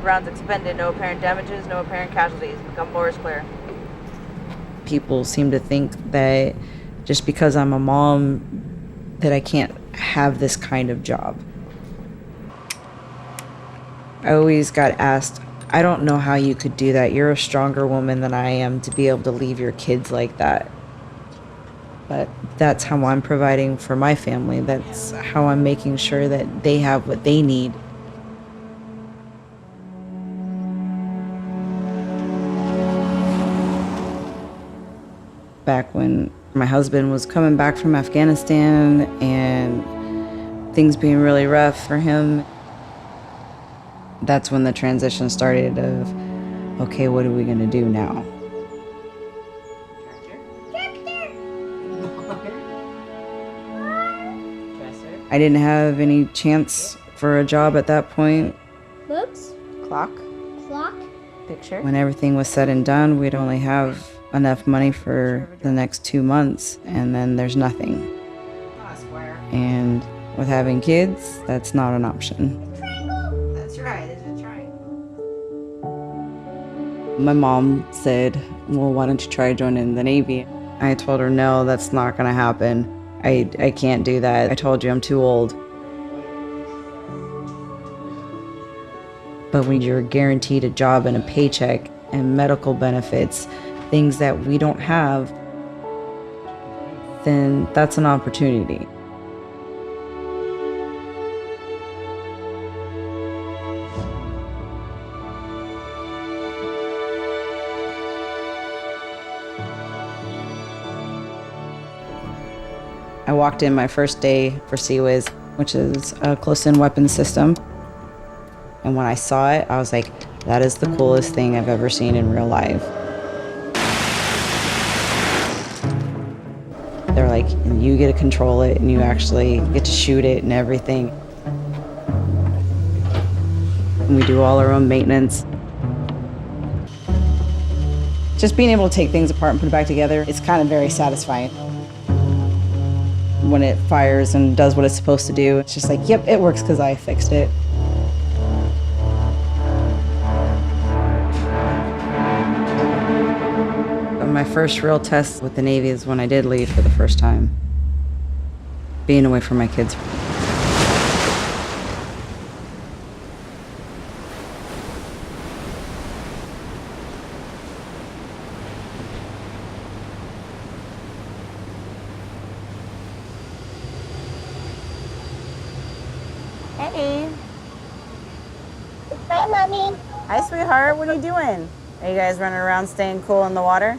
rounds expended. No apparent damages, no apparent casualties. Become Boris clear. People seem to think that just because I'm a mom that I can't have this kind of job. I always got asked, I don't know how you could do that. You're a stronger woman than I am to be able to leave your kids like that. But that's how I'm providing for my family. That's how I'm making sure that they have what they need. Back when my husband was coming back from Afghanistan and things being really rough for him, that's when the transition started of, okay, what are we gonna do now? I didn't have any chance for a job at that point. Books. Clock. Clock. Picture. When everything was said and done, we'd only have enough money for the next 2 months, and then there's nothing. And with having kids, that's not an option. That's right. It's a triangle. My mom said, well, why don't you try joining the Navy? I told her, no, that's not gonna happen. I can't do that. I told you I'm too old. But when you're guaranteed a job and a paycheck and medical benefits, things that we don't have, then that's an opportunity. I walked in my first day for CWIS, which is a close-in weapons system. And when I saw it, I was like, that is the coolest thing I've ever seen in real life. They're like, and you get to control it and you actually get to shoot it and everything. And we do all our own maintenance. Just being able to take things apart and put it back together, it's kind of very satisfying. When it fires and does what it's supposed to do, it's just like, yep, it works because I fixed it. My first real test with the Navy is when I did leave for the first time. Being away from my kids. Hey. Hi, Mommy. Hi, sweetheart. What are you doing? Are you guys running around staying cool in the water?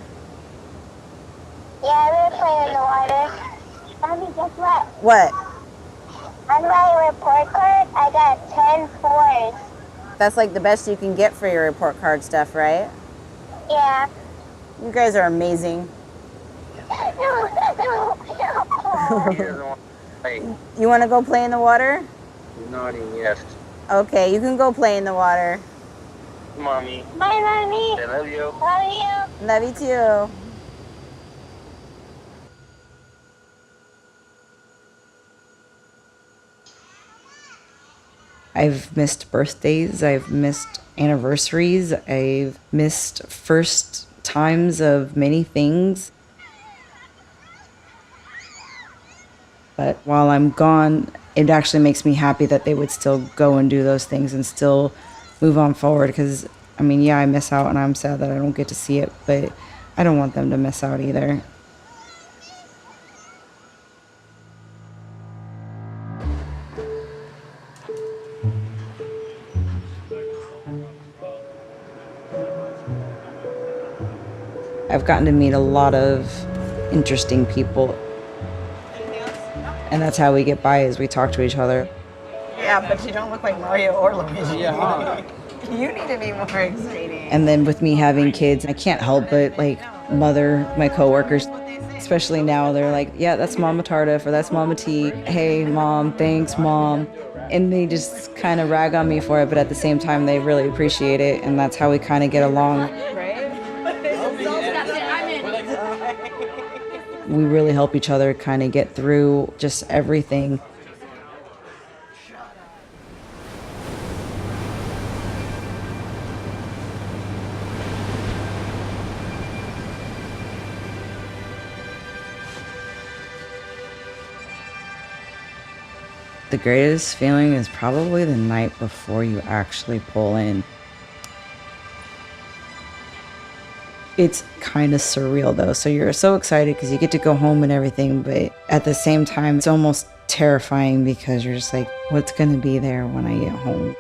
Yeah, we're playing in the water. Mommy, guess what? What? On my report card, I got 10 fours. That's like the best you can get for your report card stuff, right? Yeah. You guys are amazing. You want to go play in the water? Nodding yes. Okay, you can go play in the water. Mommy, Bye, Mommy. I love you. Love you. Love you too. I've missed birthdays, I've missed anniversaries, I've missed first times of many things. But while I'm gone, it actually makes me happy that they would still go and do those things and still move on forward. Because, I mean, yeah, I miss out and I'm sad that I don't get to see it, but I don't want them to miss out either. I've gotten to meet a lot of interesting people. And that's how we get by, is we talk to each other. Yeah, but you don't look like Mario or Luigi. Yeah. You need to be more exciting. And then with me having kids, I can't help but like mother my coworkers. Especially now, they're like, yeah, that's Mama Tardif or that's Mama T. Hey, Mom, thanks, Mom. And they just kind of rag on me for it, but at the same time, they really appreciate it. And that's how we kind of get along. We really help each other kind of get through just everything. The greatest feeling is probably the night before you actually pull in. It's kind of surreal though, so you're so excited because you get to go home and everything, but at the same time, it's almost terrifying because you're just like, what's gonna be there when I get home?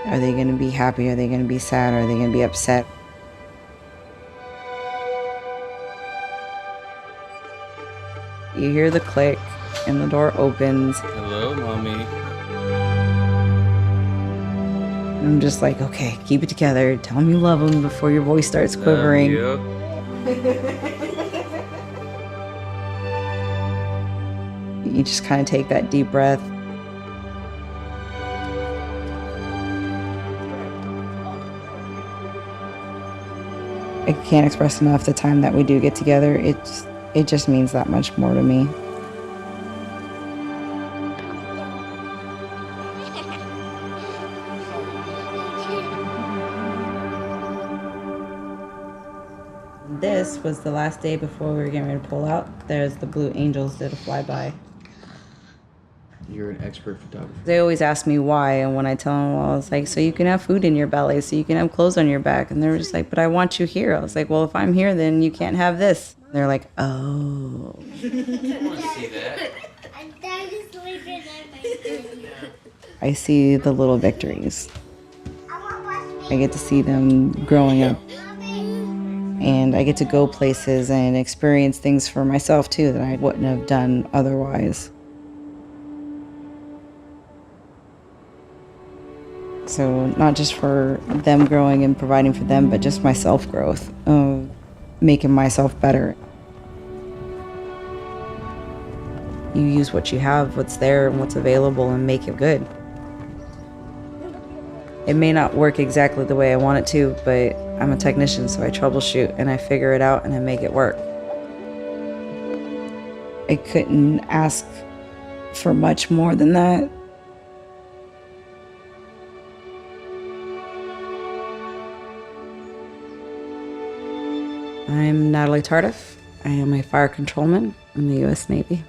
Are they gonna be happy? Are they gonna be sad? Are they gonna be upset? You hear the click and the door opens. Hello, mommy. I'm just like, okay, keep it together. Tell them you love them before your voice starts quivering. You just kind of take that deep breath. I can't express enough the time that we do get together. It just means that much more to me. This was the last day before we were getting ready to pull out. There's the Blue Angels did a flyby. You're an expert photographer. They always ask me why, and when I tell them, well, I was like, so you can have food in your belly, so you can have clothes on your back. And they're just like, but I want you here. I was like, well, if I'm here, then you can't have this. They're like, oh. I see the little victories. I get to see them growing up. And I get to go places and experience things for myself too that I wouldn't have done otherwise. So not just for them growing and providing for them, but just my self-growth of making myself better. You use what you have, what's there and what's available, and make it good. It may not work exactly the way I want it to, but I'm a technician, so I troubleshoot and I figure it out and I make it work. I couldn't ask for much more than that. I'm Natalie Tardif. I am a fire controlman in the U.S. Navy.